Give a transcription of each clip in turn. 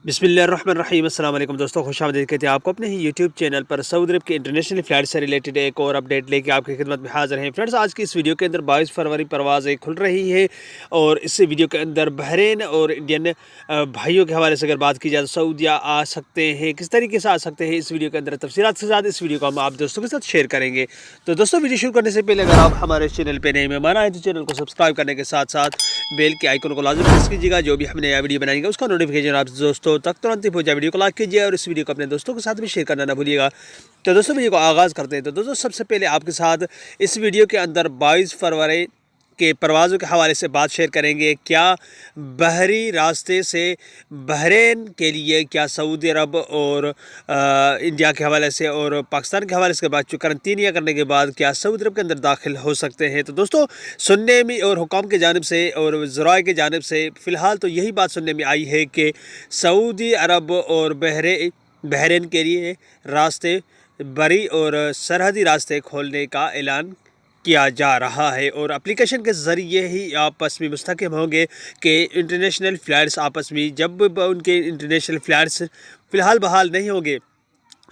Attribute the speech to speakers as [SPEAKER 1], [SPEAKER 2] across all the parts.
[SPEAKER 1] बिस्मिल्लाहिर्रहमानिर्रहीम। अस्सलाम वालेकुम दोस्तों, खुश आमदीद कहते हैं आपको अपने ही यूट्यूब चैनल पर सऊदी अरब के इंटरनेशनल फ़्लाइट से रिलेटेड एक और अपडेट लेके आपकी खिदमत में हाज़िर हैं। फ्रेंड्स, आज की इस वीडियो के अंदर 22 फरवरी परवाज़ें खुल रही है और इस वीडियो के अंदर बहरीन और इंडियन भाइयों के हवाले से अगर बात की जाए तो सऊदीया आ सकते हैं, किस तरीके से आ सकते हैं, इस वीडियो के अंदर तफसीलात के साथ इस वीडियो को हम आप दोस्तों के साथ शेयर करेंगे। तो दोस्तों, वीडियो शुरू करने से पहले अगर आप हमारे चैनल पर नए मेहमान आए तो चैनल को सब्सक्राइब करने के साथ साथ बेल के आइकन को लाजमी प्रेस कीजिएगा। जो भी हमने नया वीडियो बनाएंगे उसका नोटिफिकेशन आप दोस्तों तक तुरंत ही पहुंचे। वीडियो को लाइक कीजिए और इस वीडियो को अपने दोस्तों के साथ भी शेयर करना ना भूलिएगा। तो दोस्तों, वीडियो को आगाज़ करते हैं। तो दोस्तों, सबसे पहले आपके साथ इस वीडियो के अंदर 22 फरवरी के परवाज़ों के हवाले से बात शेयर करेंगे। क्या बहरी रास्ते से बहरीन के लिए, क्या सऊदी अरब और इंडिया के हवाले से और पाकिस्तान के हवाले से बात करंतीनिया करने के बाद क्या सऊदी अरब के अंदर दाखिल हो सकते हैं? तो दोस्तों, सुनने में और हुकाम की जानिब से और ज़राए की जानिब से फ़िलहाल तो यही बात सुनने में आई है कि सऊदी अरब और बहरीन के लिए रास्ते, बरी और सरहदी रास्ते खोलने का ऐलान किया जा रहा है और एप्लीकेशन के ज़रिए ही आपस में मुस्तकिम होंगे कि इंटरनेशनल फ़्लाइट्स आपस में, जब उनके इंटरनेशनल फ़्लाइट्स फ़िलहाल बहाल नहीं होंगे,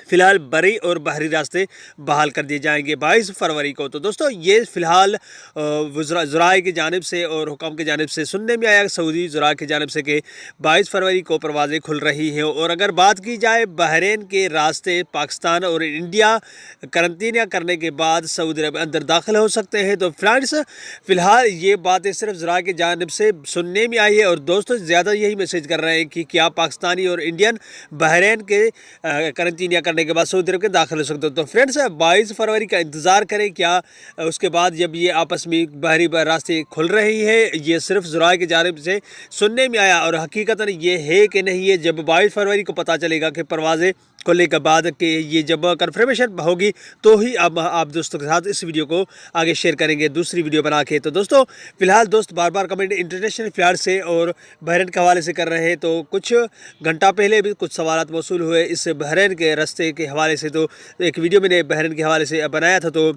[SPEAKER 1] फ़िलहाल बरी और बहरी रास्ते बहाल कर दिए जाएंगे 22 फरवरी को। तो दोस्तों, ये फ़िलहाल ज़राए की जानिब से और हुकाम की जानिब से सुनने में आया, सऊदी ज़राए की जानिब से कि 22 फरवरी को परवाज़ें खुल रही हैं। और अगर बात की जाए बहरीन के रास्ते पाकिस्तान और इंडिया करंतीनिया करने के बाद सऊदी अरब अंदर दाखिल हो सकते हैं। तो फ्रेंड्स, फ़िलहाल ये बातें सिर्फ ज़राए की जानिब से सुनने में आई है और दोस्तों ज़्यादा यही मैसेज कर रहे हैं कि क्या पाकिस्तानी और इंडियन बहरीन के करंतीनिया करने के बाद सऊदी अरब के दाखिल हो सकते हो। तो फ्रेंड्स, 22 फरवरी का इंतज़ार करें। क्या उसके बाद जब ये आपस में बहरी रास्ते खुल रही है, ये सिर्फ ज़राए की जानिब से सुनने में आया और हकीकतन ये है कि नहीं, ये जब 22 फरवरी को पता चलेगा कि परवाज़ें खुलने के बाद कि ये जब कन्फर्मेशन होगी तो ही अब आप दोस्तों के साथ इस वीडियो को आगे शेयर करेंगे दूसरी वीडियो बना के। तो दोस्तों, फ़िलहाल दोस्त बार बार कमेंट इंटरनेशनल फ़्लाइट से और बहरीन के हवाले से कर रहे हैं। तो कुछ घंटा पहले भी कुछ सवालात मौसूल हुए इस बहरीन के रास्ते के हवाले से। तो एक वीडियो मैंने बहरीन के हवाले से बनाया था, तो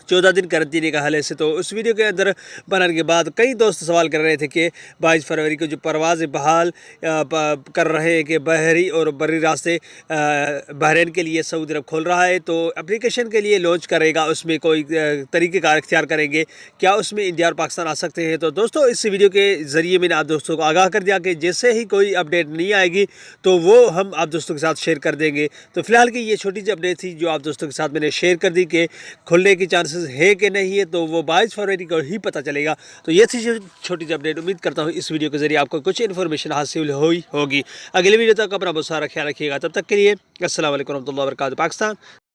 [SPEAKER 1] 14 दिन करंतीने का हल है से। तो उस वीडियो के अंदर बनाने के बाद कई दोस्त सवाल कर रहे थे कि 22 फरवरी को जो परवाज़ बहाल कर रहे हैं कि बहरी और बर्री रास्ते बहरीन के लिए सऊदी अरब खोल रहा है, तो एप्लीकेशन के लिए लॉन्च करेगा, उसमें कोई तरीके का इख्तियार करेंगे, क्या उसमें इंडिया और पाकिस्तान आ सकते हैं? तो दोस्तों, इस वीडियो के ज़रिए मैंने आप दोस्तों को आगाह कर दिया कि जैसे ही कोई अपडेट नहीं आएगी तो वो हम आप दोस्तों के साथ शेयर कर देंगे। तो फ़िलहाल की ये छोटी सी अपडेट थी जो आप दोस्तों के साथ मैंने शेयर कर दी कि खुलने की चांसेस है कि नहीं है, तो वो 22 फरवरी को ही पता चलेगा। तो ये थी छोटी सी अपडेट। उम्मीद करता हूँ इस वीडियो के जरिए आपको कुछ इन्फॉर्मेशन हासिल हुई होगी। अगले वीडियो तक अपना बहुत सारा ख्याल रखिएगा। तब तक के लिए अस्सलाम वालेकुम रहमतुल्लाहि व बरकातहू। पाकिस्तान।